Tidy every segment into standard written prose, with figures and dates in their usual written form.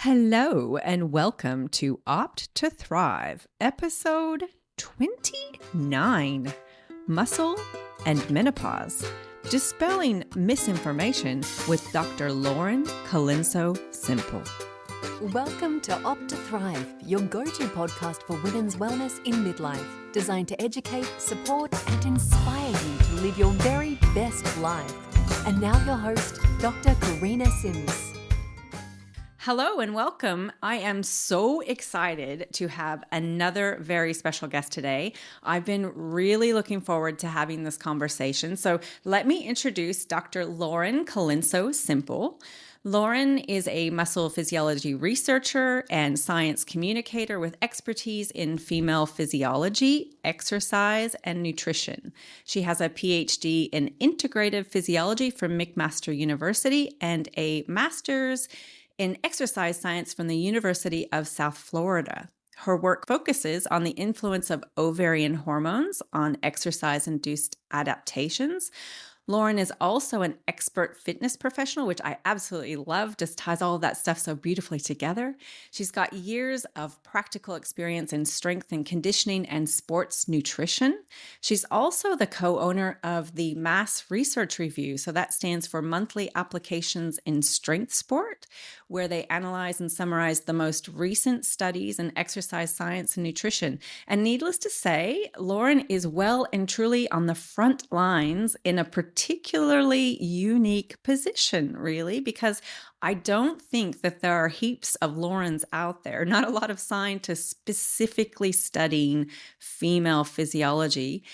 Hello and welcome to Opt to Thrive, episode 29, Muscle and Menopause, Dispelling Misinformation with Dr. Lauren Colenso-Semple. Welcome to Opt to Thrive, your go-to podcast for women's wellness in midlife, designed to educate, support, and inspire you to live your very best life. And now your host, Dr. Corina Sims. Hello and welcome. I am so excited to have another very special guest today. I've been really looking forward to having this conversation. So let me introduce Dr. Lauren Colenso-Semple. Lauren is a muscle physiology researcher and science communicator with expertise in female physiology, exercise, and nutrition. She has a PhD in integrative physiology from McMaster University and a master's in exercise science from the University of South Florida. Her work focuses on the influence of ovarian hormones on exercise-induced adaptations. Lauren is also an expert fitness professional, which I absolutely love, just ties all of that stuff so beautifully together. She's got years of practical experience in strength and conditioning and sports nutrition. She's also the co-owner of the Mass Research Review. So that stands for Monthly Applications in Strength Sport, where they analyze and summarize the most recent studies in exercise science and nutrition. And needless to say, Lauren is well and truly on the front lines in a particularly unique position, really, because I don't think that there are heaps of Laurens out there, not a lot of scientists specifically studying female physiology.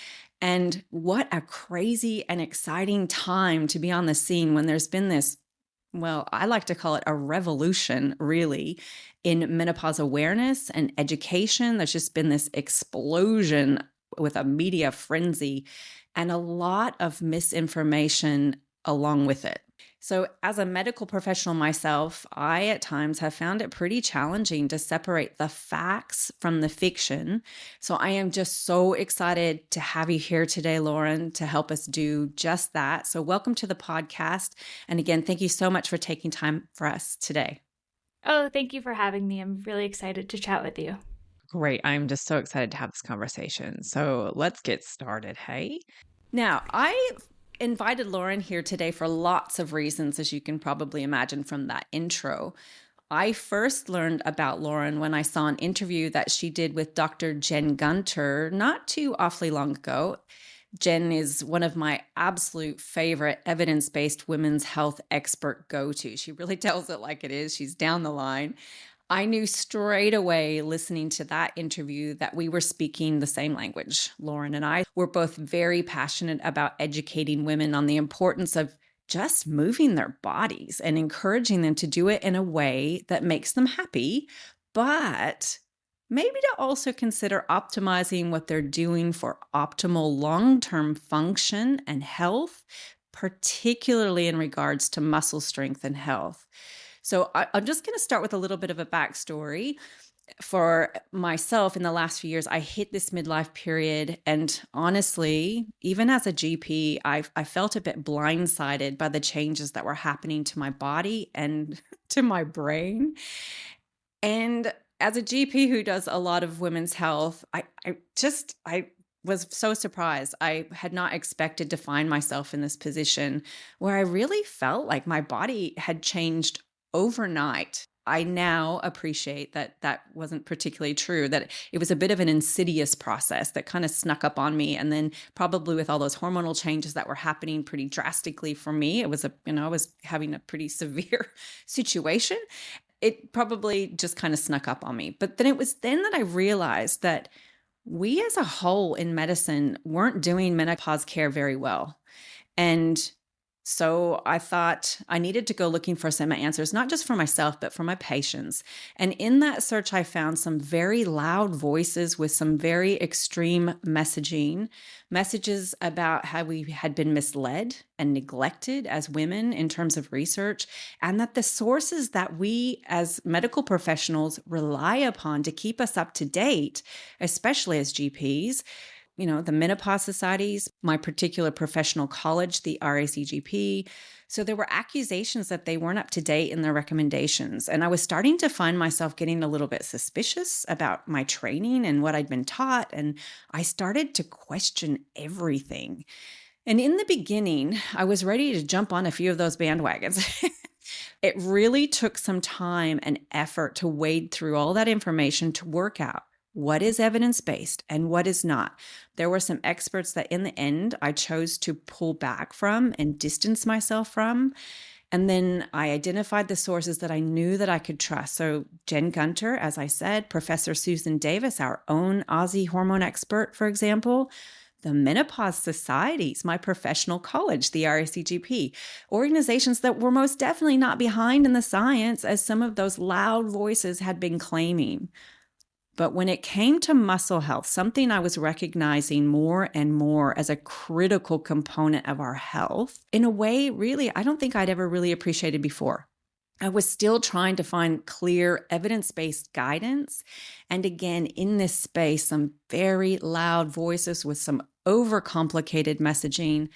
And what a crazy and exciting time to be on the scene when there's been this, well, I like to call it a revolution, really, in menopause awareness and education. There's just been this explosion with a media frenzy and a lot of misinformation along with it. So as a medical professional myself, I at times have found it pretty challenging to separate the facts from the fiction. So I am just so excited to have you here today, Lauren, to help us do just that. So welcome to the podcast. And again, thank you so much for taking time for us today. Oh, thank you for having me. I'm really excited to chat with you. Great. I'm just so excited to have this conversation. So let's get started, hey? Now, I invited Lauren here today for lots of reasons, as you can probably imagine from that intro. I first learned about Lauren when I saw an interview that she did with Dr. Jen Gunter not too awfully long ago. Jen is one of my absolute favorite evidence-based women's health expert go-to. She really tells it like it is. She's down the line. I knew straight away listening to that interview that we were speaking the same language. Lauren and I were both very passionate about educating women on the importance of just moving their bodies and encouraging them to do it in a way that makes them happy, but maybe to also consider optimizing what they're doing for optimal long-term function and health, particularly in regards to muscle strength and health. So I'm just going to start with a little bit of a backstory. For myself, in the last few years, I hit this midlife period. And honestly, even as a GP, I felt a bit blindsided by the changes that were happening to my body and to my brain. And as a GP who does a lot of women's health, I was so surprised. I had not expected to find myself in this position where I really felt like my body had changed overnight. I now appreciate that that wasn't particularly true, that it was a bit of an insidious process that kind of snuck up on me. And then probably with all those hormonal changes that were happening pretty drastically for me, it was I was having a pretty severe situation. It probably just kind of snuck up on me. But then it was then that I realized that we as a whole in medicine weren't doing menopause care very well. And so I thought I needed to go looking for some answers, not just for myself, but for my patients. And in that search, I found some very loud voices with some very extreme messaging, messages about how we had been misled and neglected as women in terms of research, and that the sources that we as medical professionals rely upon to keep us up to date, especially as GPs, the menopause societies, my particular professional college, the RACGP, So there were accusations that they weren't up to date in their recommendations. And I was starting to find myself getting a little bit suspicious about my training and what I'd been taught. And I started to question everything. And in the beginning, I was ready to jump on a few of those bandwagons. It really took some time and effort to wade through all that information to work out what is evidence-based and what is not. There were some experts that in the end I chose to pull back from and distance myself from. And then I identified the sources that I knew that I could trust. So Jen Gunter, as I said, Professor Susan Davis, our own Aussie hormone expert, for example, the Menopause Societies, my professional college, the RACGP, organizations that were most definitely not behind in the science as some of those loud voices had been claiming. But when it came to muscle health, something I was recognizing more and more as a critical component of our health, in a way, really, I don't think I'd ever really appreciated before. I was still trying to find clear evidence-based guidance. And again, in this space, some very loud voices with some overcomplicated messaging.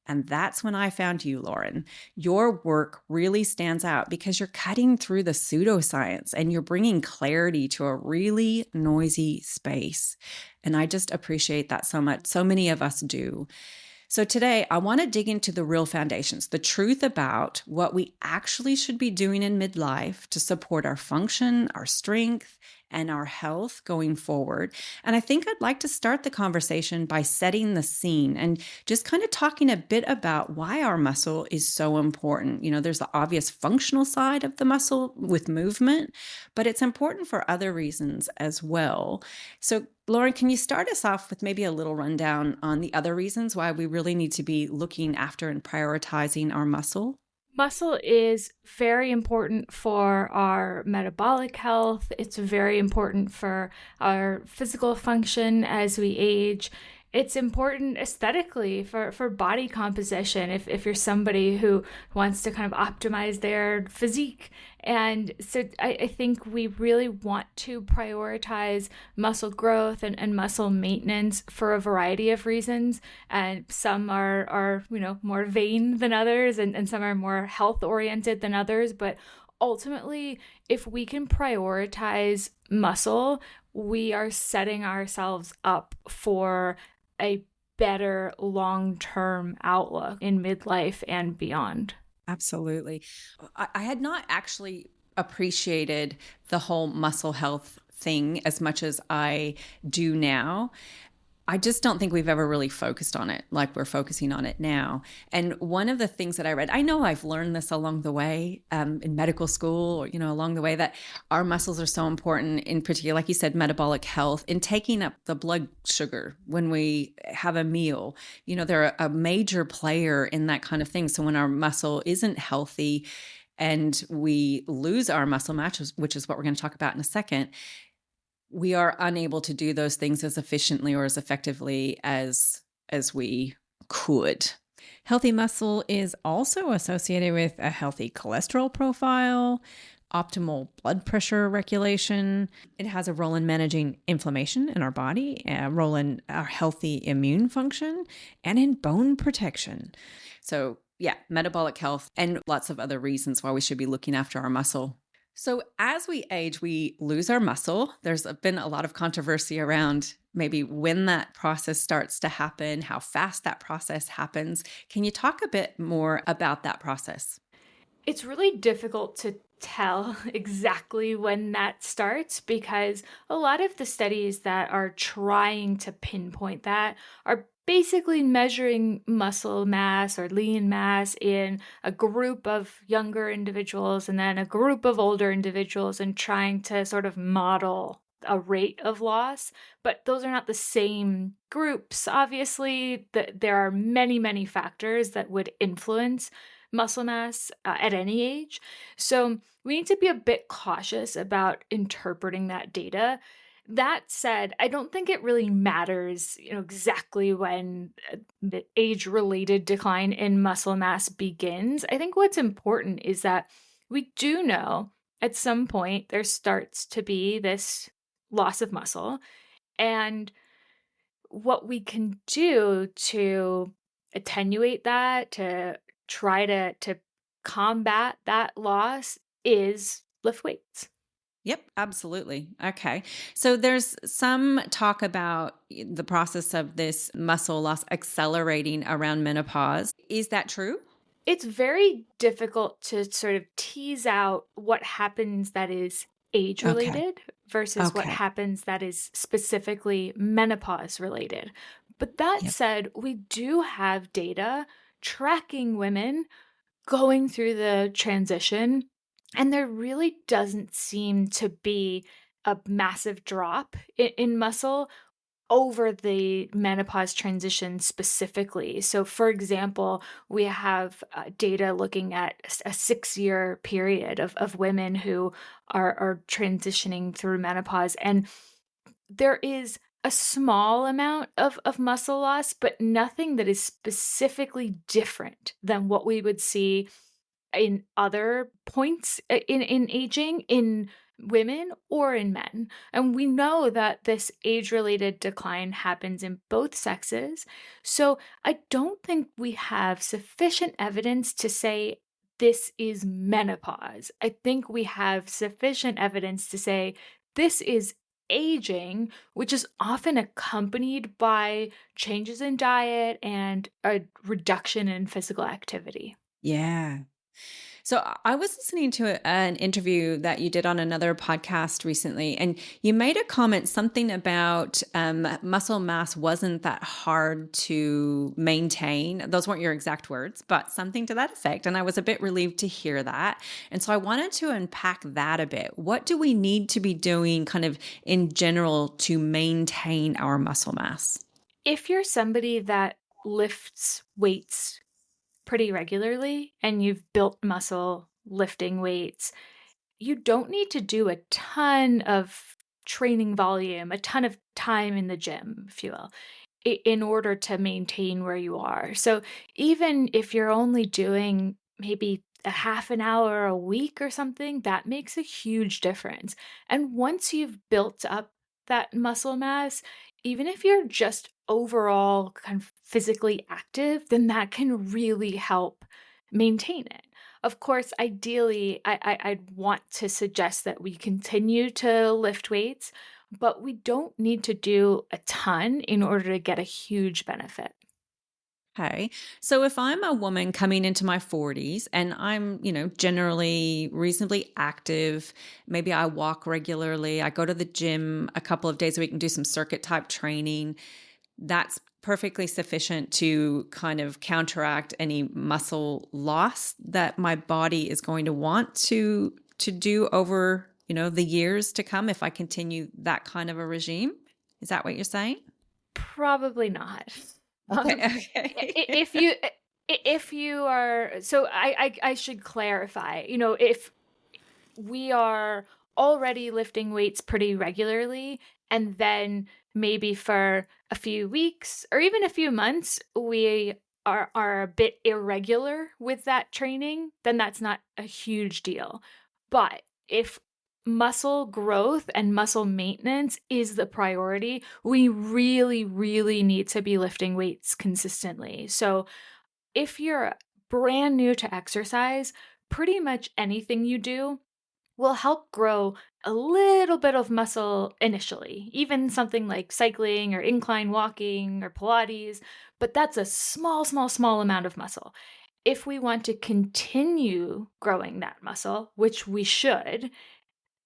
And that's when I found you, Lauren. Your work really stands out because you're cutting through the pseudoscience and you're bringing clarity to a really noisy space. And I just appreciate that so much. So many of us do. So today, I want to dig into the real foundations, the truth about what we actually should be doing in midlife to support our function, our strength, and our health going forward. And I think I'd like to start the conversation by setting the scene and just kind of talking a bit about why our muscle is so important. You know, there's the obvious functional side of the muscle with movement, but it's important for other reasons as well. So Lauren, can you start us off with maybe a little rundown on the other reasons why we really need to be looking after and prioritizing our muscle? Muscle is very important for our metabolic health. It's very important for our physical function as we age. It's important aesthetically for body composition if you're somebody who wants to kind of optimize their physique. And so I think we really want to prioritize muscle growth and muscle maintenance for a variety of reasons. And some are more vain than others, and some are more health oriented than others. But ultimately, if we can prioritize muscle, we are setting ourselves up for a better long-term outlook in midlife and beyond. Absolutely. I had not actually appreciated the whole muscle health thing as much as I do now. I just don't think we've ever really focused on it like we're focusing on it now. And one of the things that I read, I know I've learned this along the way in medical school, or, along the way, that our muscles are so important, in particular, like you said, metabolic health, in taking up the blood sugar when we have a meal. They're a major player in that kind of thing. So when our muscle isn't healthy and we lose our muscle mass, which is what we're going to talk about in a second, we are unable to do those things as efficiently or as effectively as we could. Healthy muscle is also associated with a healthy cholesterol profile, optimal blood pressure regulation. It has a role in managing inflammation in our body, a role in our healthy immune function, and in bone protection. So yeah, metabolic health and lots of other reasons why we should be looking after our muscle. So as we age, we lose our muscle. There's been a lot of controversy around maybe when that process starts to happen, how fast that process happens. Can you talk a bit more about that process? It's really difficult to tell exactly when that starts because a lot of the studies that are trying to pinpoint that are basically measuring muscle mass or lean mass in a group of younger individuals and then a group of older individuals and trying to sort of model a rate of loss. But those are not the same groups. Obviously, there are many, many factors that would influence muscle mass at any age. So we need to be a bit cautious about interpreting that data. That said, I don't think it really matters, exactly when the age-related decline in muscle mass begins. I think what's important is that we do know at some point there starts to be this loss of muscle, and what we can do to attenuate that, to try to combat that loss is lift weights. Yep, absolutely. Okay. So there's some talk about the process of this muscle loss accelerating around menopause. Is that true? It's very difficult to sort of tease out what happens that is age Okay. related versus what Okay. happens that is specifically menopause related. But that Yep. said, we do have data tracking women going through the transition, and there really doesn't seem to be a massive drop in muscle over the menopause transition specifically. So, for example, we have data looking at a 6 year period of women who are transitioning through menopause, and there is a small amount of muscle loss, but nothing that is specifically different than what we would see in other points in aging in women or in men. And we know that this age-related decline happens in both sexes. So I don't think we have sufficient evidence to say this is menopause. I think we have sufficient evidence to say this is aging, which is often accompanied by changes in diet and a reduction in physical activity. Yeah. So I was listening to an interview that you did on another podcast recently, and you made a comment something about muscle mass wasn't that hard to maintain. Those weren't your exact words, but something to that effect. And I was a bit relieved to hear that. And so I wanted to unpack that a bit. What do we need to be doing kind of in general to maintain our muscle mass? If you're somebody that lifts weights pretty regularly and you've built muscle lifting weights, you don't need to do a ton of training volume, a ton of time in the gym, if you will, in order to maintain where you are. So even if you're only doing maybe a half an hour a week or something, that makes a huge difference. And once you've built up that muscle mass, even if you're just overall kind of physically active, then that can really help maintain it. Of course, ideally, I'd want to suggest that we continue to lift weights, but we don't need to do a ton in order to get a huge benefit. Okay. So if I'm a woman coming into my 40s and I'm, generally reasonably active, maybe I walk regularly, I go to the gym a couple of days a week and do some circuit type training, that's perfectly sufficient to kind of counteract any muscle loss that my body is going to want to do over, the years to come if I continue that kind of a regime. Is that what you're saying? Probably not. Okay. Um, Okay. if you are, so I should clarify, if we are already lifting weights pretty regularly, and then maybe for a few weeks or even a few months, we are a bit irregular with that training, then that's not a huge deal. But if muscle growth and muscle maintenance is the priority, we really, really need to be lifting weights consistently. So if you're brand new to exercise, pretty much anything you do will help grow a little bit of muscle initially, even something like cycling or incline walking or Pilates, but that's a small, small, small amount of muscle. If we want to continue growing that muscle, which we should,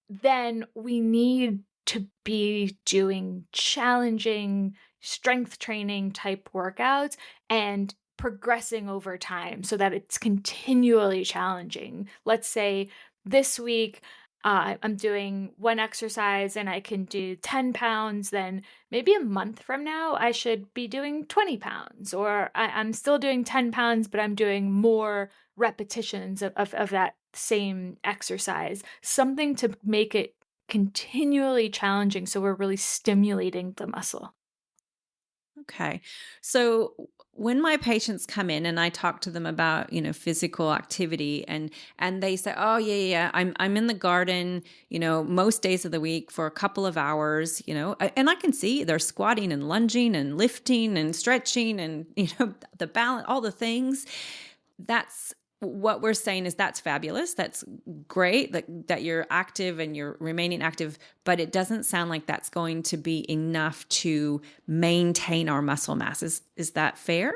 then we need to be doing challenging strength training type workouts and progressing over time so that it's continually challenging. Let's say this week, I'm doing one exercise and I can do 10 pounds, then maybe a month from now, I should be doing 20 pounds. Or I'm still doing 10 pounds, but I'm doing more repetitions of that same exercise. Something to make it continually challenging so we're really stimulating the muscle. Okay. So when my patients come in and I talk to them about, physical activity and they say, "Oh, yeah, I'm in the garden, most days of the week for a couple of hours, and I can see they're squatting and lunging and lifting and stretching and, the balance, all the things." That's what we're saying is that's fabulous. That's great that you're active and you're remaining active, but it doesn't sound like that's going to be enough to maintain our muscle mass. Is that fair?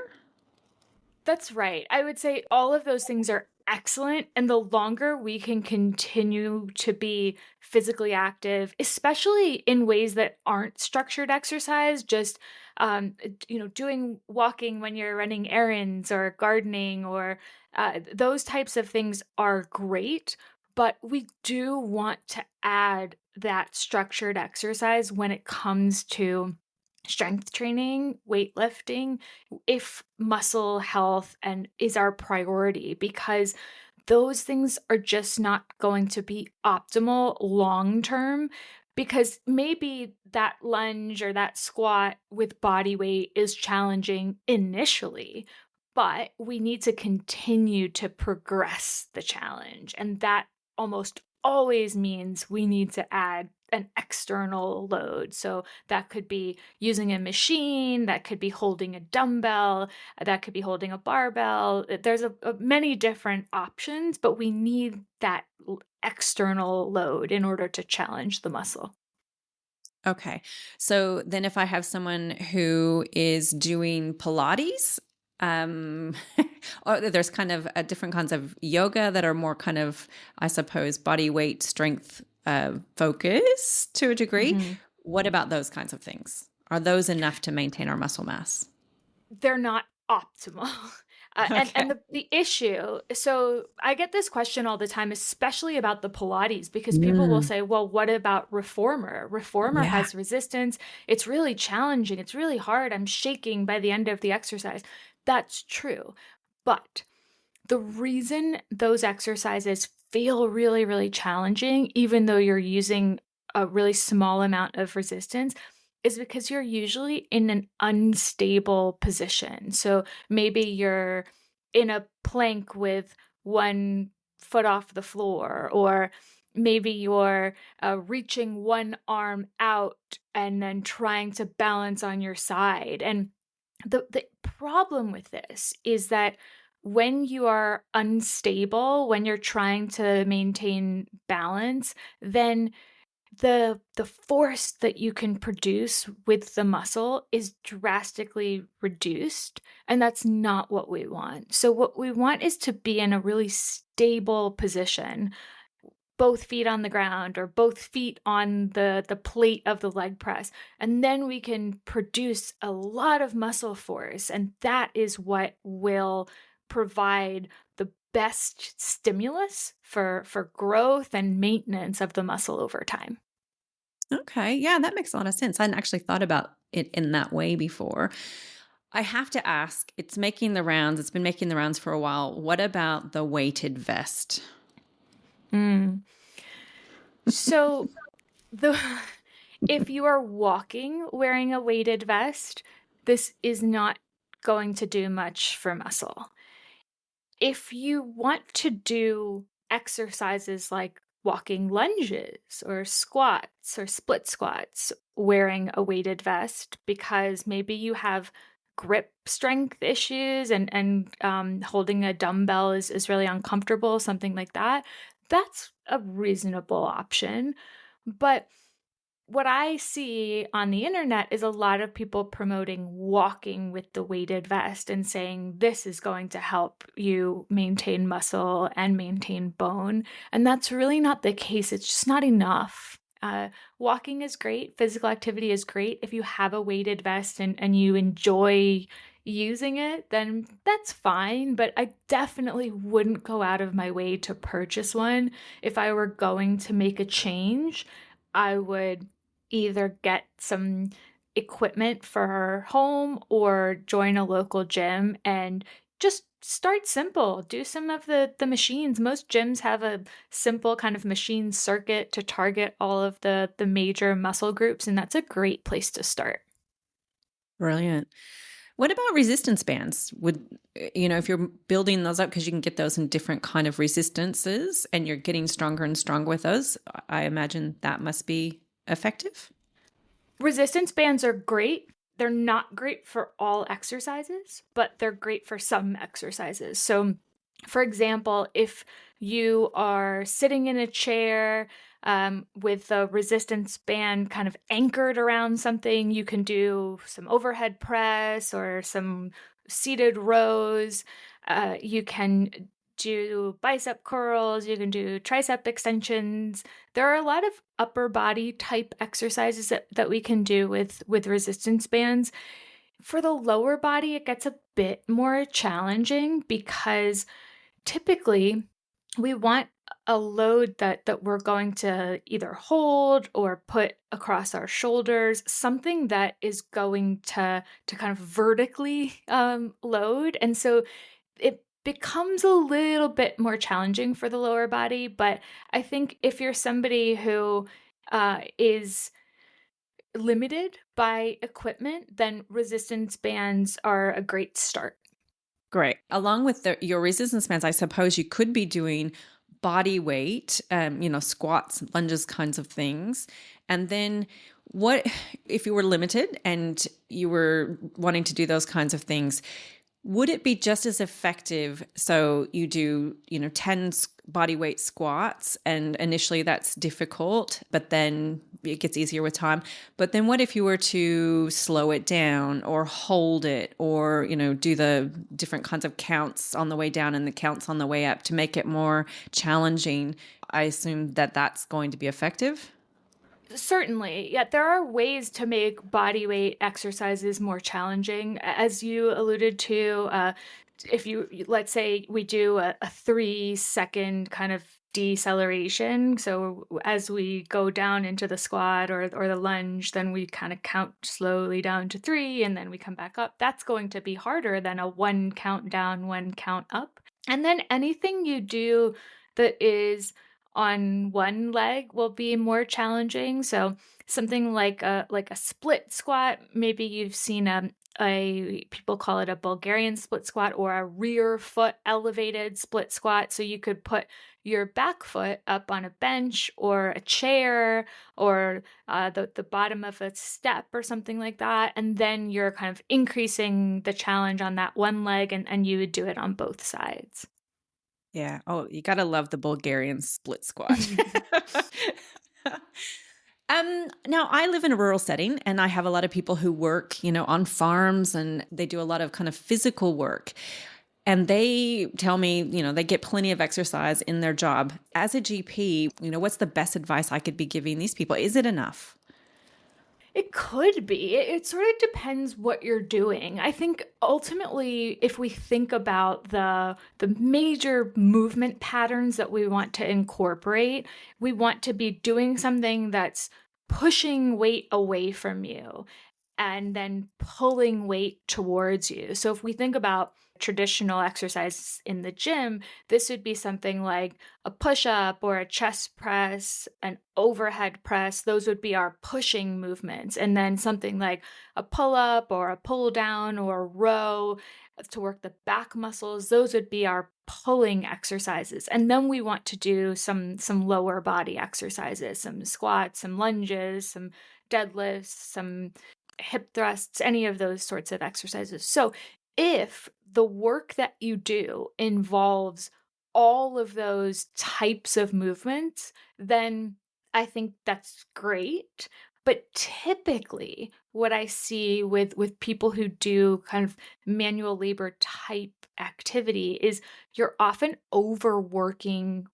That's right. I would say all of those things are excellent. And the longer we can continue to be physically active, especially in ways that aren't structured exercise, just doing walking when you're running errands or gardening or those types of things are great. But we do want to add that structured exercise when it comes to strength training, weightlifting, if muscle health and is our priority, because those things are just not going to be optimal long term, because maybe that lunge or that squat with body weight is challenging initially, but we need to continue to progress the challenge, and that almost always means we need to add an external load. So that could be using a machine, that could be holding a dumbbell, that could be holding a barbell. There's many different options, but we need that external load in order to challenge the muscle. Okay. So then if I have someone who is doing Pilates, um, or there's kind of different kinds of yoga that are more kind of, I suppose, body weight strength focus to a degree. Mhm. What about those kinds of things? Are those enough to maintain our muscle mass? They're not optimal. And Okay. the issue, so I get this question all the time, especially about the Pilates, because people will Mm, say, well, what about reformer? Reformer yeah. has resistance. It's really challenging. It's really hard. I'm shaking by the end of the exercise. That's true. But the reason those exercises feel really, really challenging, even though you're using a really small amount of resistance, is because you're usually in an unstable position. So maybe you're in a plank with one foot off the floor, or maybe you're reaching one arm out and then trying to balance on your side. And the problem with this is that when you are unstable, when you're trying to maintain balance, then the force that you can produce with the muscle is drastically reduced, and that's not what we want. So what we want is to be in a really stable position, both feet on the ground or both feet on the plate of the leg press, and then we can produce a lot of muscle force, and that is what will provide the best stimulus for growth and maintenance of the muscle over time. Okay. Yeah, that makes a lot of sense. I hadn't actually thought about it in that way before. I have to ask, it's making the rounds, it's been making the rounds for a while. What about the weighted vest? Mm. So the if you are walking wearing a weighted vest, this is not going to do much for muscle. If you want to do exercises like walking lunges or squats or split squats wearing a weighted vest, because maybe you have grip strength issues and holding a dumbbell is really uncomfortable, something like that, that's a reasonable option. But what I see on the internet is a lot of people promoting walking with the weighted vest and saying this is going to help you maintain muscle and maintain bone. And that's really not the case. It's just not enough. Walking is great. Physical activity is great. If you have a weighted vest and you enjoy using it, then that's fine. But I definitely wouldn't go out of my way to purchase one. If I were going to make a change, I would either get some equipment for her home or join a local gym and just start simple. Do some of the machines. Most gyms have a simple kind of machine circuit to target all of the major muscle groups, and that's a great place to start. Brilliant. What about resistance bands? If you're building those up, because you can get those in different kind of resistances and you're getting stronger and stronger with those, I imagine that must be effective. Resistance bands are great. They're not great for all exercises, but they're great for some exercises. So For example, if you are sitting in a chair with a resistance band kind of anchored around something, you can do some overhead press or some seated rows. You can do bicep curls, you can do tricep extensions. There are a lot of upper body type exercises that we can do with resistance bands. For the lower body, it gets a bit more challenging because typically we want a load that we're going to either hold or put across our shoulders, something that is going to kind of vertically load. And so it becomes a little bit more challenging for the lower body. But I think if you're somebody who is limited by equipment, then resistance bands are a great start. Great. Along with your resistance bands, I suppose you could be doing body weight, squats, lunges, kinds of things. And then what if you were limited and you were wanting to do those kinds of things? Would it be just as effective? So you do, 10 body weight squats, and initially that's difficult, but then it gets easier with time. But then what if you were to slow it down or hold it or, do the different kinds of counts on the way down and the counts on the way up to make it more challenging? I assume that that's going to be effective. Certainly. Yeah, there are ways to make body weight exercises more challenging. As you alluded to, if let's say we do a 3-second kind of deceleration. So as we go down into the squat or the lunge, then we kind of count slowly down to 3 and then we come back up. That's going to be harder than a 1 count down, 1 count up. And then anything you do that is on one leg will be more challenging. So something like a split squat, maybe you've seen people call it a Bulgarian split squat or a rear foot elevated split squat. So you could put your back foot up on a bench or a chair or the bottom of a step or something like that. And then you're kind of increasing the challenge on that one leg and you would do it on both sides. Yeah. Oh, you got to love the Bulgarian split squat. Now I live in a rural setting and I have a lot of people who work, on farms, and they do a lot of kind of physical work. And they tell me, they get plenty of exercise in their job. As a GP, what's the best advice I could be giving these people? Is it enough? It could be. It sort of depends what you're doing. I think ultimately, if we think about the major movement patterns that we want to incorporate, we want to be doing something that's pushing weight away from you and then pulling weight towards you. So if we think about traditional exercise in the gym, this would be something like a push-up or a chest press, an overhead press. Those would be our pushing movements. And then something like a pull-up or a pull-down or a row to work the back muscles, those would be our pulling exercises. And then we want to do some lower body exercises, some squats, some lunges, some deadlifts, some hip thrusts, any of those sorts of exercises. So if the work that you do involves all of those types of movements, then I think that's great. But typically, what I see with people who do kind of manual labor type activity is you're often overworking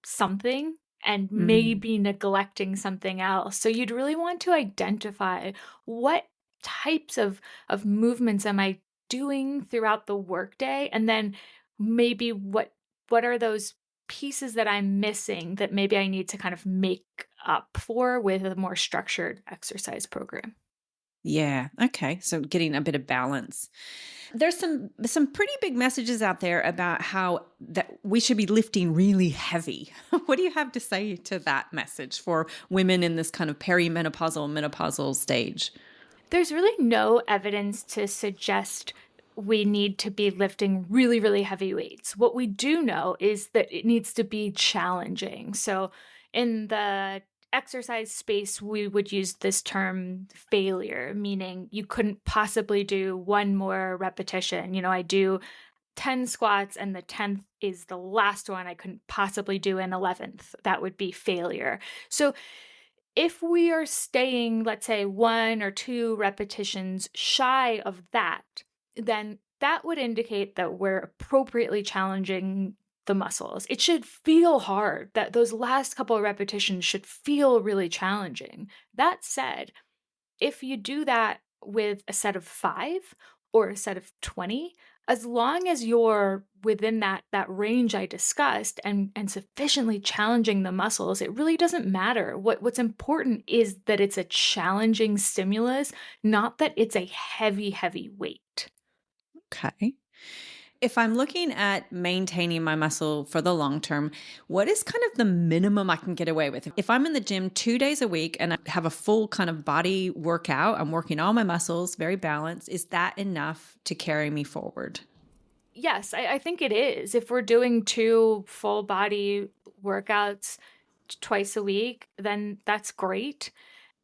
something and maybe neglecting something else. So you'd really want to identify what types of movements am I doing throughout the workday, and then maybe what are those pieces that I'm missing that maybe I need to kind of make up for with a more structured exercise program. Yeah. Okay. So getting a bit of balance. There's some pretty big messages out there about how that we should be lifting really heavy. What do you have to say to that message for women in this kind of perimenopausal, menopausal stage? There's really no evidence to suggest we need to be lifting really, really heavy weights. What we do know is that it needs to be challenging. So in the exercise space, we would use this term failure, meaning you couldn't possibly do one more repetition. I do 10 squats and the 10th is the last one, I couldn't possibly do an 11th. That would be failure. So if we are staying, let's say, 1 or 2 repetitions shy of that, then that would indicate that we're appropriately challenging the muscles. It should feel hard, that those last couple of repetitions should feel really challenging. That said, if you do that with a set of 5 or a set of 20, as long as you're within that range I discussed and sufficiently challenging the muscles, it really doesn't matter. What's important is that it's a challenging stimulus, not that it's a heavy, heavy weight. Okay. If I'm looking at maintaining my muscle for the long term, what is kind of the minimum I can get away with? If I'm in the gym 2 days a week and I have a full kind of body workout, I'm working all my muscles, very balanced, is that enough to carry me forward? Yes, I think it is. If we're doing 2 full body workouts twice a week, then that's great.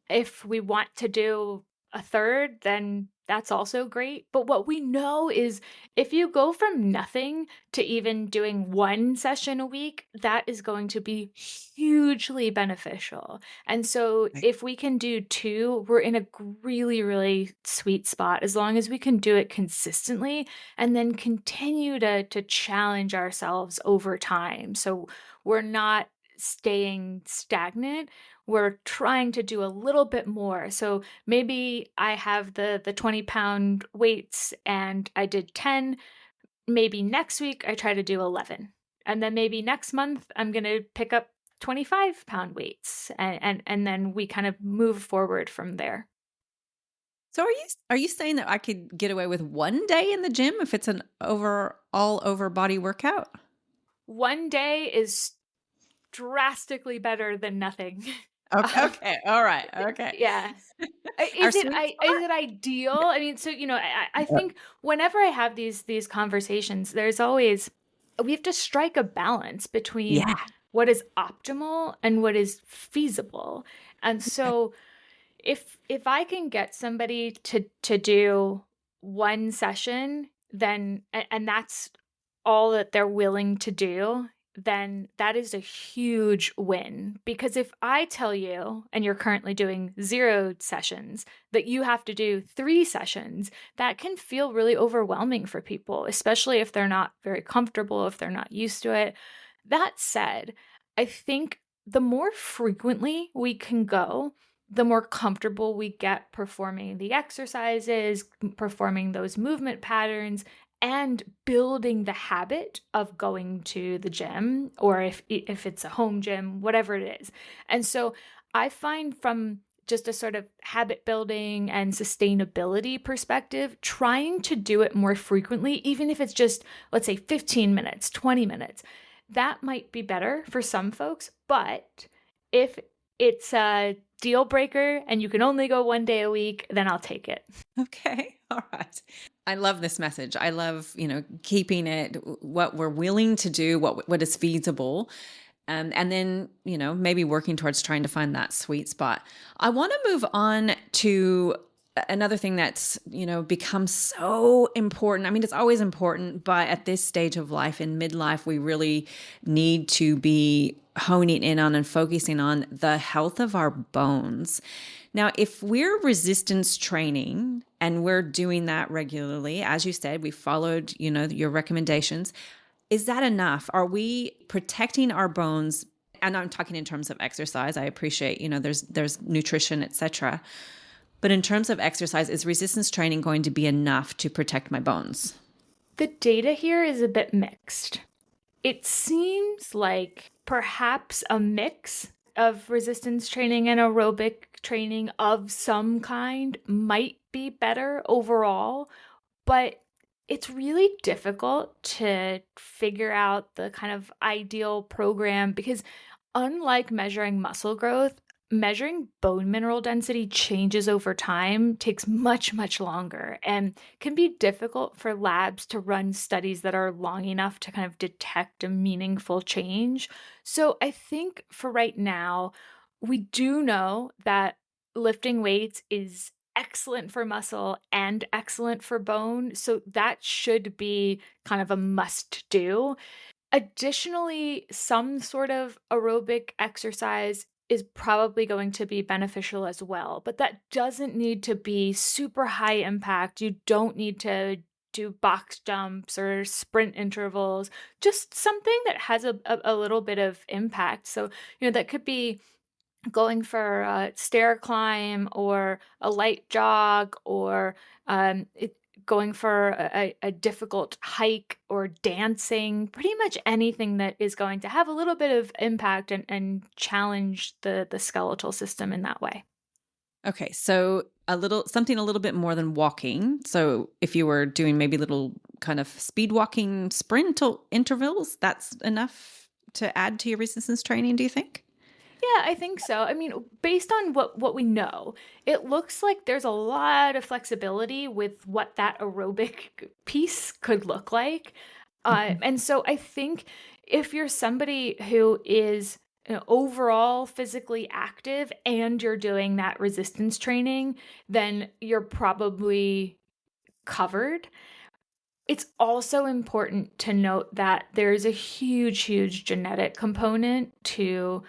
If we want to do a third, then that's also great. But what we know is if you go from nothing to even doing 1 session a week, that is going to be hugely beneficial. And so Right. if we can do 2, we're in a really, really sweet spot as long as we can do it consistently and then continue to challenge ourselves over time. So we're not staying stagnant, we're trying to do a little bit more. So maybe I have the 20-pound weights and I did 10. Maybe next week I try to do 11. And then maybe next month I'm going to pick up 25-pound weights and then we kind of move forward from there. So are you saying that I could get away with 1 day in the gym if it's an all over body workout? One day is drastically better than nothing. Okay, Um, okay, all right, okay. yeah. Our sweet Is spot? it ideal? I mean, so I think whenever I have these conversations, there's always we have to strike a balance between Yeah. what is optimal and what is feasible. And so if I can get somebody to do 1 session, then and that's all that they're willing to do, then that is a huge win. Because if I tell you, and you're currently doing 0 sessions, that you have to do 3 sessions, that can feel really overwhelming for people, especially if they're not very comfortable, if they're not used to it. That said, I think the more frequently we can go, the more comfortable we get performing the exercises, performing those movement patterns, and building the habit of going to the gym, or if it's a home gym, whatever it is. And so I find from just a sort of habit building and sustainability perspective, trying to do it more frequently, even if it's just, let's say, 15 minutes, 20 minutes, that might be better for some folks. But if it's a deal breaker and you can only go 1 day a week, then I'll take it. Okay. All right. I love this message. I love, keeping it what we're willing to do, what is feasible. And then, maybe working towards trying to find that sweet spot. I want to move on to another thing that's, become so important. I mean, it's always important, but at this stage of life, in midlife, we really need to be honing in on and focusing on the health of our bones. Now, if we're resistance training and we're doing that regularly, as you said, we followed, your recommendations, is that enough? Are we protecting our bones? And I'm talking in terms of exercise. I appreciate, there's nutrition, etc. But in terms of exercise, is resistance training going to be enough to protect my bones? The data here is a bit mixed. It seems like perhaps a mix of resistance training and aerobic training of some kind might be better overall, but it's really difficult to figure out the kind of ideal program because unlike measuring muscle growth, measuring bone mineral density changes over time, takes much, much longer, and can be difficult for labs to run studies that are long enough to kind of detect a meaningful change. So I think for right now, we do know that lifting weights is excellent for muscle and excellent for bone. So that should be kind of a must do. Additionally, some sort of aerobic exercise is probably going to be beneficial as well, but that doesn't need to be super high impact. You don't need to do box jumps or sprint intervals, just something that has a little bit of impact. So, that could be going for a stair climb or a light jog, or going for a difficult hike or dancing, pretty much anything that is going to have a little bit of impact and challenge the skeletal system in that way. Okay, so something a little bit more than walking. So if you were doing maybe little kind of speed walking sprint intervals, that's enough to add to your resistance training, do you think? Yeah, I think so. I mean, based on what we know, it looks like there's a lot of flexibility with what that aerobic piece could look like. Mhm. And so I think if you're somebody who is overall physically active and you're doing that resistance training, then you're probably covered. It's also important to note that there's a huge, huge genetic component to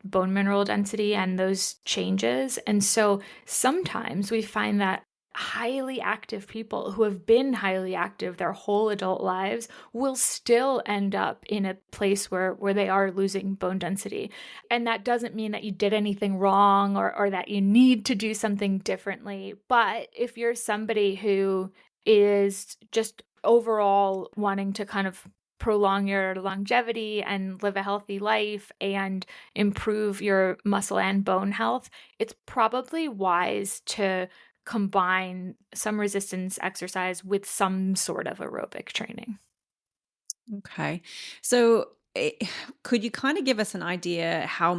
bone mineral density and those changes. And so sometimes we find that highly active people who have been highly active their whole adult lives will still end up in a place where they are losing bone density. And that doesn't mean that you did anything wrong or that you need to do something differently. But if you're somebody who is just overall wanting to kind of prolong your longevity and live a healthy life and improve your muscle and bone health, it's probably wise to combine some resistance exercise with some sort of aerobic training. Okay. So could you kind of give us an idea how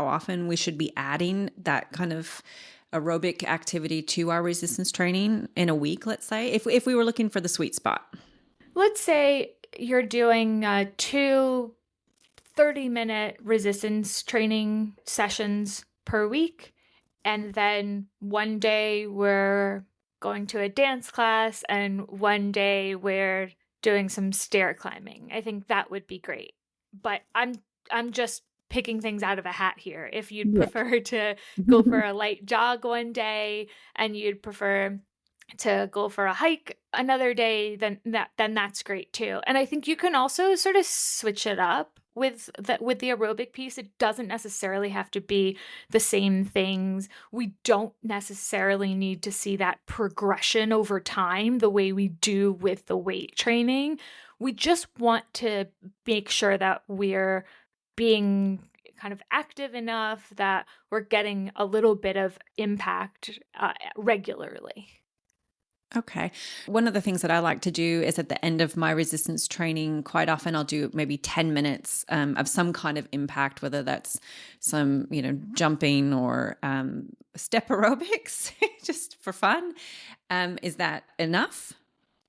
often we should be adding that kind of aerobic activity to our resistance training in a week, let's say, if we were looking for the sweet spot? Let's say you're doing 2 30-minute resistance training sessions per week, and then one day we're going to a dance class and one day we're doing some stair climbing. I think that would be great. But I'm just picking things out of a hat here. If you'd Yeah. prefer to go for a light jog one day and you'd prefer to go for a hike another day, then that's great too. And I think you can also sort of switch it up with the aerobic piece. It doesn't necessarily have to be the same things. We don't necessarily need to see that progression over time the way we do with the weight training. We just want to make sure that we're being kind of active enough that we're getting a little bit of impact regularly. Okay. One of the things that I like to do is at the end of my resistance training, quite often I'll do maybe 10 minutes of some kind of impact, whether that's some, jumping or step aerobics, just for fun. Is that enough?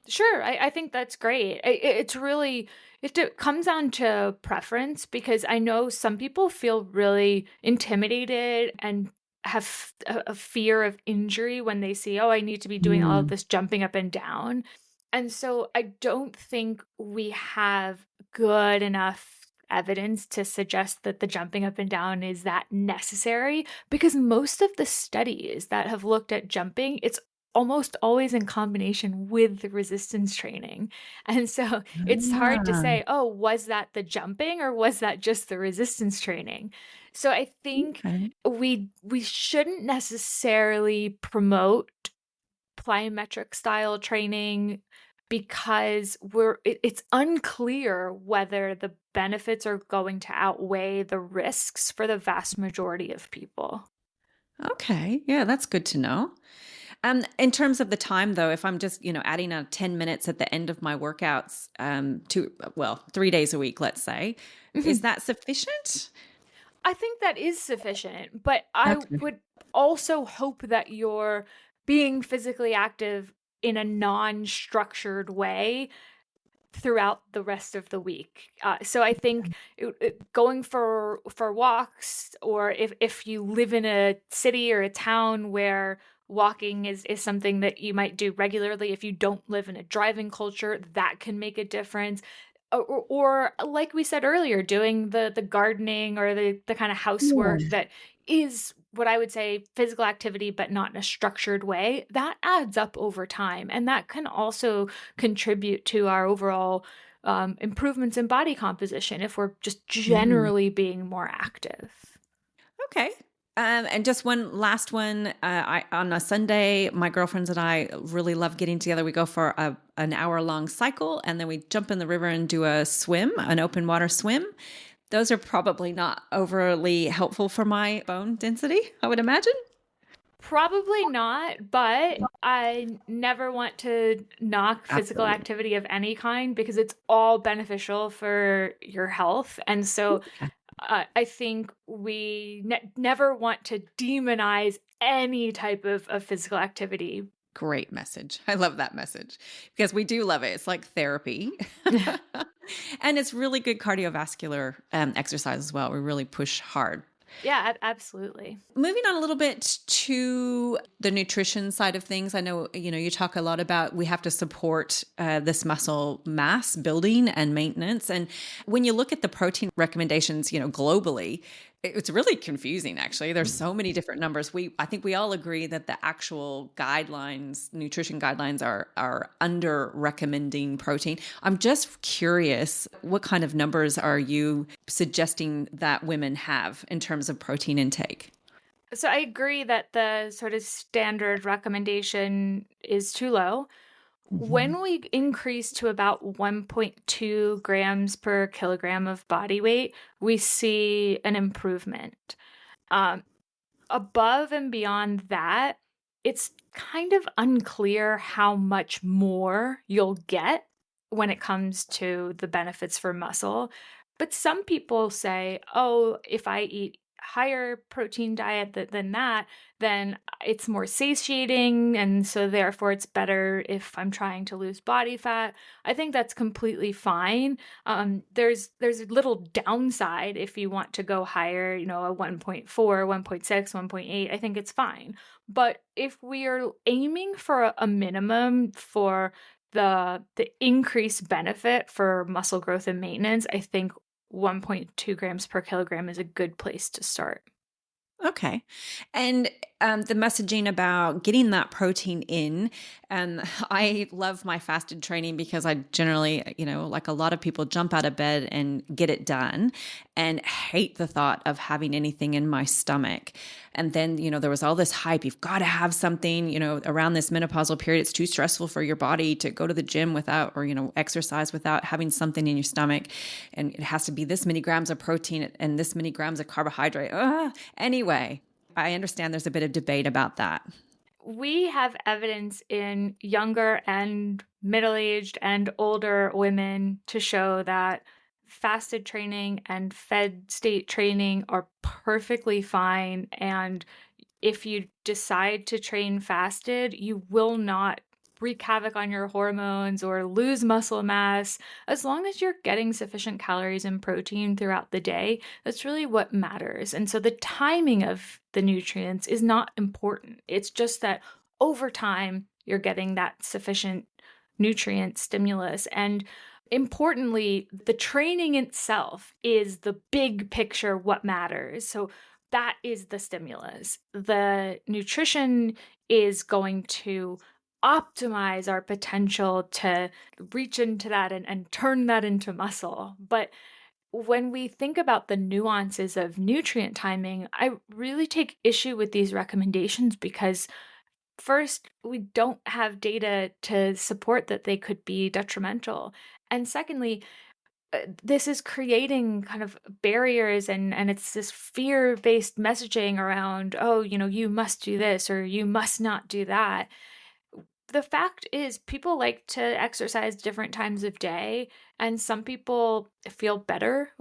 Sure, I think that's great. It's really, it comes down to preference, because I know some people feel really intimidated and have a fear of injury when they see, oh, I need to be doing all of Mm. this jumping up and down. And so I don't think we have good enough evidence to suggest that the jumping up and down is that necessary, because most of the studies that have looked at jumping, it's almost always in combination with the resistance training. And so it's hard to Ah, say, oh, was that the jumping or was that just the resistance training? So I think okay. we shouldn't necessarily promote plyometric style training, because it's unclear whether the benefits are going to outweigh the risks for the vast majority of people. Okay. Yeah, that's good to know. In terms of the time, though, if I'm just, adding 10 minutes at the end of my workouts, 3 days a week, let's say, is that sufficient? I think that is sufficient, but I Okay. would also hope that you're being physically active in a non-structured way throughout the rest of the week. So I think going for walks, or if you live in a city or a town where walking is something that you might do regularly. If you don't live in a driving culture, that can make a difference. Or like we said earlier, doing the gardening or the kind of housework Yeah. that is what I would say physical activity, but not in a structured way, that adds up over time. And that can also contribute to our overall improvements in body composition if we're just Mhm. generally being more active. Okay. And just one last one. On a Sunday, my girlfriends and I really love getting together. We go for an hour-long cycle, and then we jump in the river and do a swim, an open water swim. Those are probably not overly helpful for my bone density, I would imagine. Probably not, but I never want to knock physical Absolutely. activity of any kind because it's all beneficial for your health. And so I think we never want to demonize any type of physical activity. Great message. I love that message because we do love it. It's like therapy. And it's really good cardiovascular exercise as well. We really push hard. Yeah, absolutely. Moving on a little bit to the nutrition side of things. I know, you talk a lot about we have to support this muscle mass building and maintenance. And when you look at the protein recommendations, globally, it's really confusing, actually. There's so many different numbers. I think we all agree that the actual guidelines, nutrition guidelines are under recommending protein. I'm just curious, what kind of numbers are you suggesting that women have in terms of protein intake? So I agree that the sort of standard recommendation is too low. Mhm. When we increase to about 1.2 grams per kilogram of body weight, we see an improvement. Um, Above and beyond that, it's kind of unclear how much more you'll get when it comes to the benefits for muscle. But some people say, oh, if I eat higher protein diet than that, then it's more satiating. And so therefore it's better if I'm trying to lose body fat. I think that's completely fine. There's little downside if you want to go higher, a 1.4, 1.6, 1.8. I think it's fine. But if we are aiming for a minimum for the increased benefit for muscle growth and maintenance, I think 1.2 grams per kilogram is a good place to start. Okay. And the messaging about getting that protein in, I love my fasted training because I generally, like a lot of people, jump out of bed and get it done and hate the thought of having anything in my stomach. And then, there was all this hype. You've got to have something, around this menopausal period. It's too stressful for your body to go to the gym without, or, exercise without having something in your stomach. And it has to be this many grams of protein and this many grams of carbohydrate. Anyway, I understand there's a bit of debate about that. We have evidence in younger and middle-aged and older women to show that fasted training and fed state training are perfectly fine. And if you decide to train fasted, you will not wreak havoc on your hormones or lose muscle mass. As long as you're getting sufficient calories and protein throughout the day, that's really what matters. And so the timing of the nutrients is not important. It's just that over time, you're getting that sufficient nutrient stimulus. And importantly, the training itself is the big picture, what matters. So that is the stimulus. The nutrition is going to optimize our potential to reach into that and turn that into muscle. But when we think about the nuances of nutrient timing, I really take issue with these recommendations because first, we don't have data to support that they could be detrimental. And secondly, this is creating kind of barriers and it's this fear-based messaging around, oh, you must do this or you must not do that. The fact is people like to exercise different times of day, and some people feel better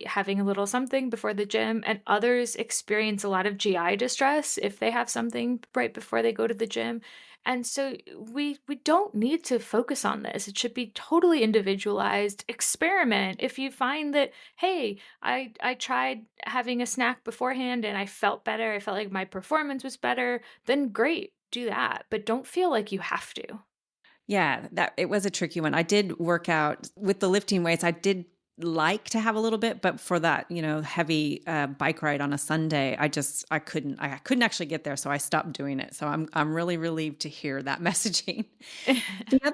having a little something before the gym, and others experience a lot of GI distress if they have something right before they go to the gym. And so we don't need to focus on this. It should be totally individualized. Experiment. If you find that, hey, I tried having a snack beforehand and I felt better, I felt like my performance was better, then great. do that, but don't feel like you have to. Yeah, that it was a tricky one. I did work out with the lifting weights. I did like to have a little bit, but for that, heavy bike ride on a Sunday, I couldn't actually get there, so I stopped doing it. So I'm really relieved to hear that messaging. The, oth-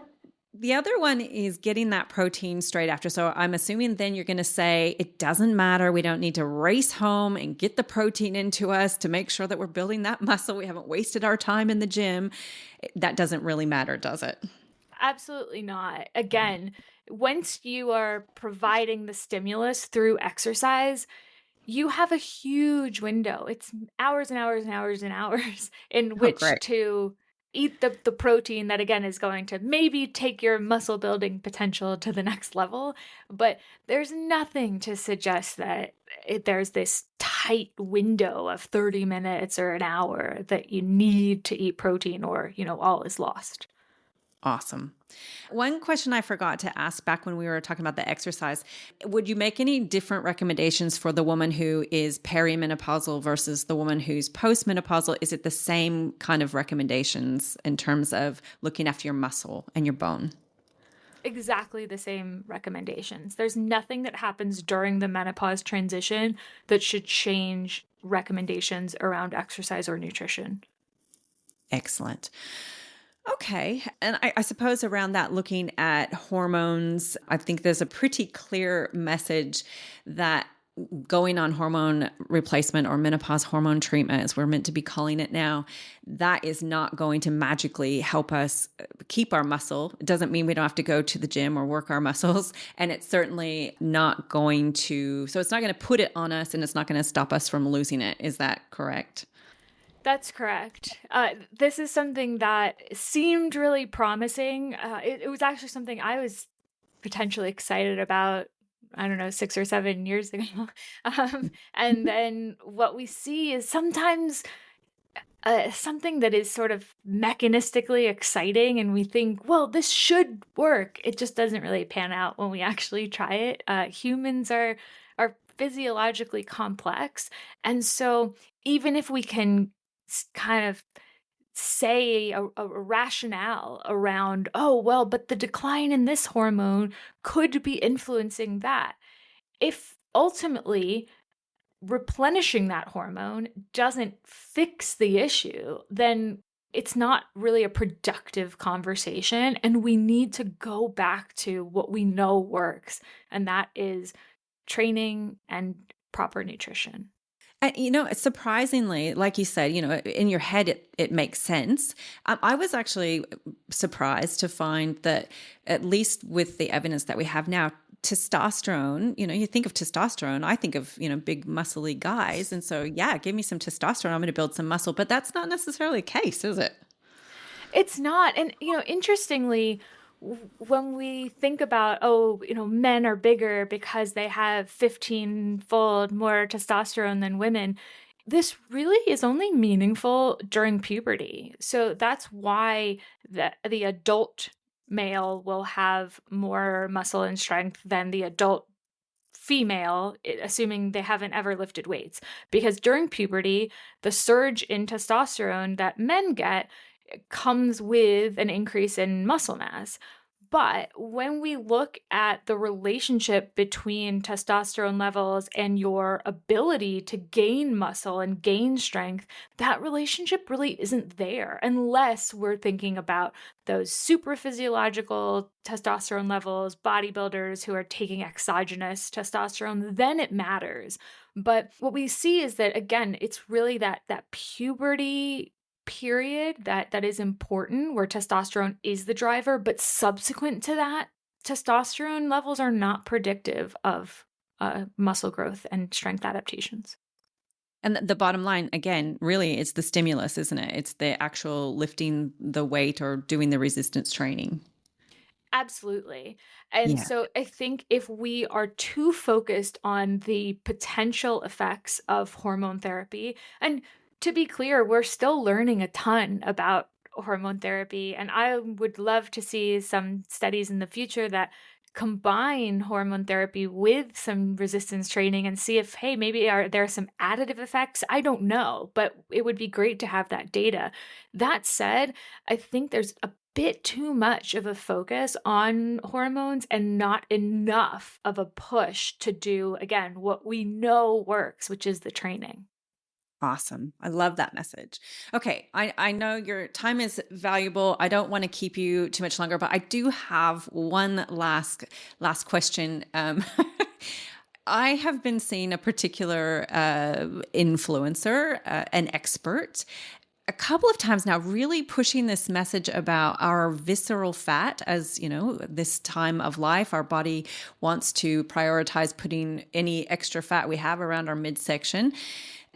the other one is getting that protein straight after. So I'm assuming then you're going to say it doesn't matter. We don't need to race home and get the protein into us to make sure that we're building that muscle. We haven't wasted our time in the gym. That doesn't really matter, does it? Absolutely not. Again, once you are providing the stimulus through exercise, you have a huge window. It's hours and hours and hours and hours in Oh, which great. to eat the protein that, again, is going to maybe take your muscle building potential to the next level. But there's nothing to suggest that there's this tight window of 30 minutes or an hour that you need to eat protein or, all is lost. Awesome. One question I forgot to ask back when we were talking about the exercise, would you make any different recommendations for the woman who is perimenopausal versus the woman who's postmenopausal? Is it the same kind of recommendations in terms of looking after your muscle and your bone? Exactly the same recommendations. There's nothing that happens during the menopause transition that should change recommendations around exercise or nutrition. Excellent. Okay. And I suppose around that, looking at hormones, I think there's a pretty clear message that going on hormone replacement or menopause hormone treatment, as we're meant to be calling it now, that is not going to magically help us keep our muscle. It doesn't mean we don't have to go to the gym or work our muscles. And it's certainly not going to, so it's not going to put it on us and it's not going to stop us from losing it. Is that correct? That's correct. This is something that seemed really promising. It was actually something I was potentially excited about, I don't know, 6 or 7 years ago. And then what we see is sometimes something that is sort of mechanistically exciting, and we think, well, this should work. It just doesn't really pan out when we actually try it. Humans are physiologically complex, and so even if we can kind of say a rationale around, oh, well, but the decline in this hormone could be influencing that. If ultimately replenishing that hormone doesn't fix the issue, then it's not really a productive conversation. And we need to go back to what we know works, and that is training and proper nutrition. And, surprisingly, like you said, in your head, it makes sense. I was actually surprised to find that, at least with the evidence that we have now, testosterone, you think of testosterone, I think of, big muscly guys. And so, yeah, give me some testosterone, I'm going to build some muscle. But that's not necessarily the case, is it? It's not. And, interestingly, when we think about, oh, men are bigger because they have 15-fold more testosterone than women, this really is only meaningful during puberty. So that's why the adult male will have more muscle and strength than the adult female, assuming they haven't ever lifted weights. Because during puberty, the surge in testosterone that men get comes with an increase in muscle mass. But when we look at the relationship between testosterone levels and your ability to gain muscle and gain strength, that relationship really isn't there unless we're thinking about those super physiological testosterone levels, bodybuilders who are taking exogenous testosterone, then it matters. But what we see is that, again, it's really that puberty period that is important, where testosterone is the driver, but subsequent to that, testosterone levels are not predictive of muscle growth and strength adaptations. And the bottom line, again, really, it's the stimulus, isn't it? It's the actual lifting the weight or doing the resistance training. Absolutely. And Yeah. so I think if we are too focused on the potential effects of hormone therapy, and to be clear, we're still learning a ton about hormone therapy, and I would love to see some studies in the future that combine hormone therapy with some resistance training and see if, hey, maybe there are some additive effects. I don't know, but it would be great to have that data. That said, I think there's a bit too much of a focus on hormones and not enough of a push to do, again, what we know works, which is the training. Awesome. I love that message. Okay. I know your time is valuable. I don't want to keep you too much longer, but I do have one last question. I have been seeing a particular influencer, an expert, a couple of times now, really pushing this message about our visceral fat. As you know, this time of life, our body wants to prioritize putting any extra fat we have around our midsection.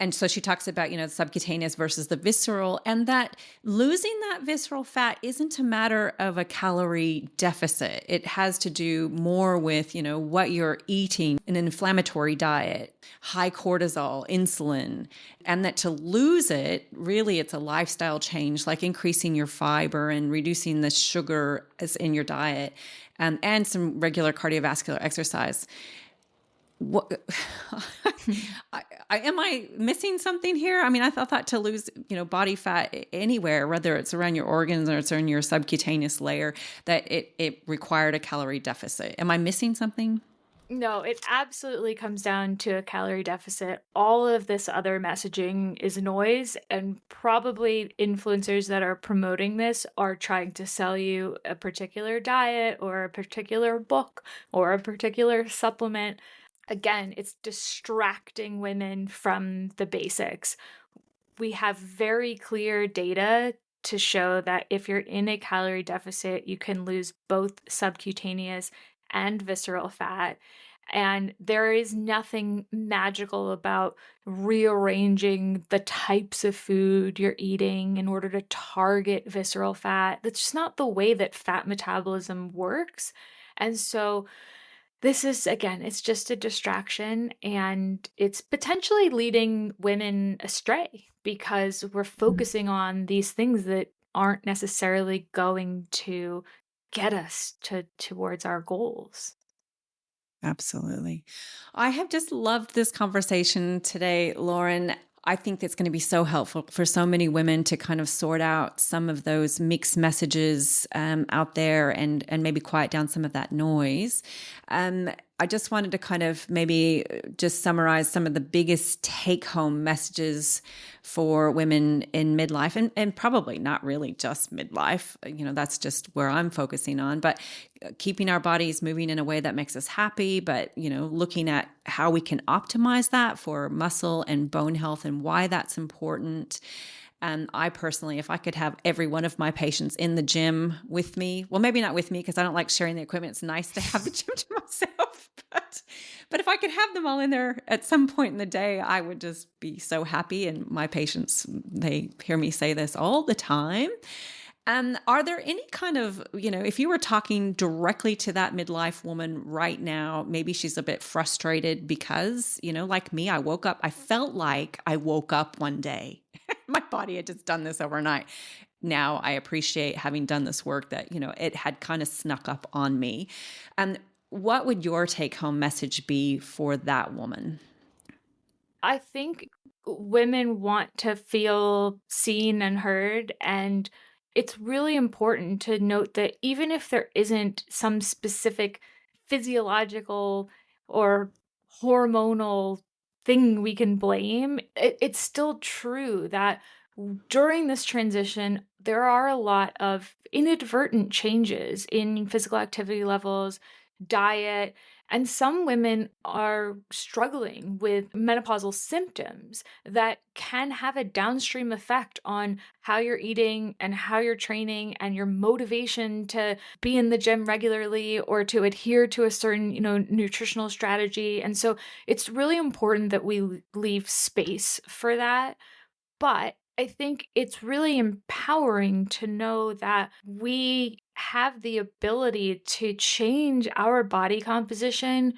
And so she talks about, the subcutaneous versus the visceral, and that losing that visceral fat isn't a matter of a calorie deficit. It has to do more with, what you're eating, an inflammatory diet, high cortisol, insulin, and that to lose it, really, it's a lifestyle change, like increasing your fiber and reducing the sugar as in your diet, and some regular cardiovascular exercise. What am I missing something here? I mean, I thought to lose, body fat anywhere, whether it's around your organs or it's in your subcutaneous layer, that it required a calorie deficit. Am I missing something? No, it absolutely comes down to a calorie deficit. All of this other messaging is noise, and probably influencers that are promoting this are trying to sell you a particular diet or a particular book or a particular supplement. Again, it's distracting women from the basics. We have very clear data to show that if you're in a calorie deficit, you can lose both subcutaneous and visceral fat. And there is nothing magical about rearranging the types of food you're eating in order to target visceral fat. That's just not the way that fat metabolism works. And so this is, again, it's just a distraction, and it's potentially leading women astray because we're focusing on these things that aren't necessarily going to get us towards our goals. Absolutely. I have just loved this conversation today, Lauren. I think it's going to be so helpful for so many women to kind of sort out some of those mixed messages out there and maybe quiet down some of that noise. I just wanted to kind of maybe just summarize some of the biggest take-home messages for women in midlife, and probably not really just midlife. That's just where I'm focusing on, but keeping our bodies moving in a way that makes us happy, but, looking at how we can optimize that for muscle and bone health and why that's important. And I personally, if I could have every one of my patients in the gym with me, well, maybe not with me because I don't like sharing the equipment. It's nice to have the gym to myself, but if I could have them all in there at some point in the day, I would just be so happy. And my patients, they hear me say this all the time. Are there any kind of, if you were talking directly to that midlife woman right now, maybe she's a bit frustrated because, like me, I felt like I woke up one day. My body had just done this overnight. Now I appreciate having done this work that, it had kind of snuck up on me. And what would your take home message be for that woman? I think women want to feel seen and heard, and it's really important to note that even if there isn't some specific physiological or hormonal thing we can blame, it's still true that during this transition, there are a lot of inadvertent changes in physical activity levels, diet, and some women are struggling with menopausal symptoms that can have a downstream effect on how you're eating and how you're training and your motivation to be in the gym regularly or to adhere to a certain, nutritional strategy. And so it's really important that we leave space for that. But I think it's really empowering to know that we have the ability to change our body composition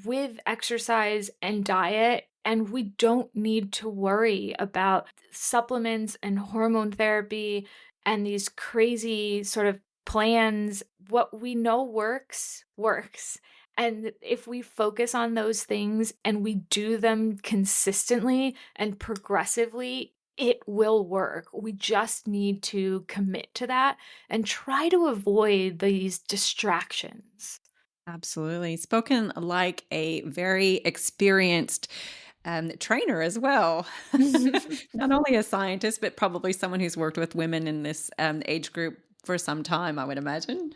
with exercise and diet. And we don't need to worry about supplements and hormone therapy and these crazy sort of plans, what we know works, works. And if we focus on those things and we do them consistently and progressively, it will work. We just need to commit to that and try to avoid these distractions. Absolutely. Spoken like a very experienced trainer as well. Not only a scientist, but probably someone who's worked with women in this age group for some time, I would imagine.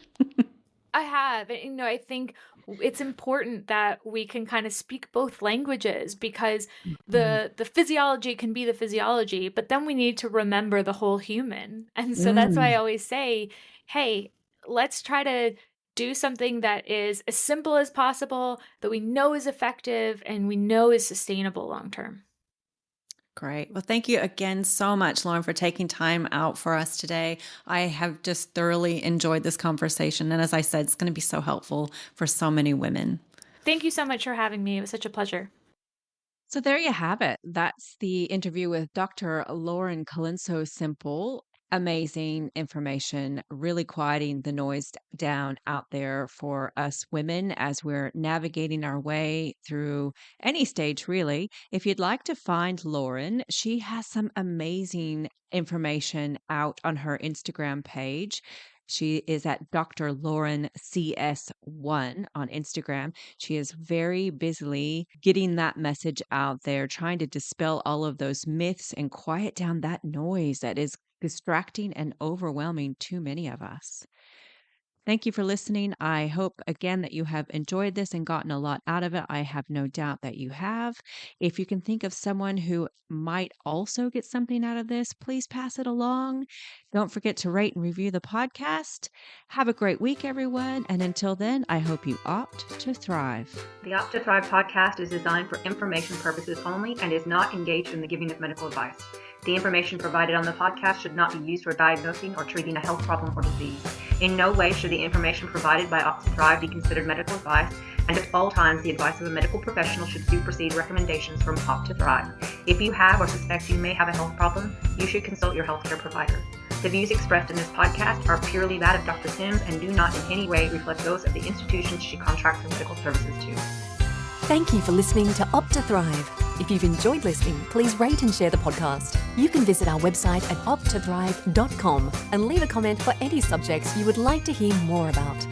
I have. I think it's important that we can kind of speak both languages because the physiology can be the physiology, but then we need to remember the whole human. And so that's why I Mm. always say, hey, let's try to do something that is as simple as possible, that we know is effective and we know is sustainable long term. Great. Well, thank you again so much, Lauren, for taking time out for us today. I have just thoroughly enjoyed this conversation. And as I said, it's going to be so helpful for so many women. Thank you so much for having me. It was such a pleasure. So there you have it. That's the interview with Dr. Lauren Colenso-Semple. Amazing information, really quieting the noise down out there for us women as we're navigating our way through any stage, really. If you'd like to find Lauren, she has some amazing information out on her Instagram page. She is at Dr. Lauren CS1 on Instagram. She is very busily getting that message out there, trying to dispel all of those myths and quiet down that noise that is distracting and overwhelming too many of us. Thank you for listening. I hope again that you have enjoyed this and gotten a lot out of it. I have no doubt that you have. If you can think of someone who might also get something out of this, please pass it along. Don't forget to rate and review the podcast. Have a great week, everyone. And until then, I hope you opt to thrive. The Opt to Thrive podcast is designed for information purposes only and is not engaged in the giving of medical advice. The information provided on the podcast should not be used for diagnosing or treating a health problem or disease. In no way should the information provided by Opt to Thrive be considered medical advice, and at all times the advice of a medical professional should supersede recommendations from Opt to Thrive. If you have or suspect you may have a health problem, you should consult your healthcare provider. The views expressed in this podcast are purely that of Dr. Sims and do not in any way reflect those of the institutions she contracts her medical services to. Thank you for listening to Opt to Thrive. If you've enjoyed listening, please rate and share the podcast. You can visit our website at opttothrive.com and leave a comment for any subjects you would like to hear more about.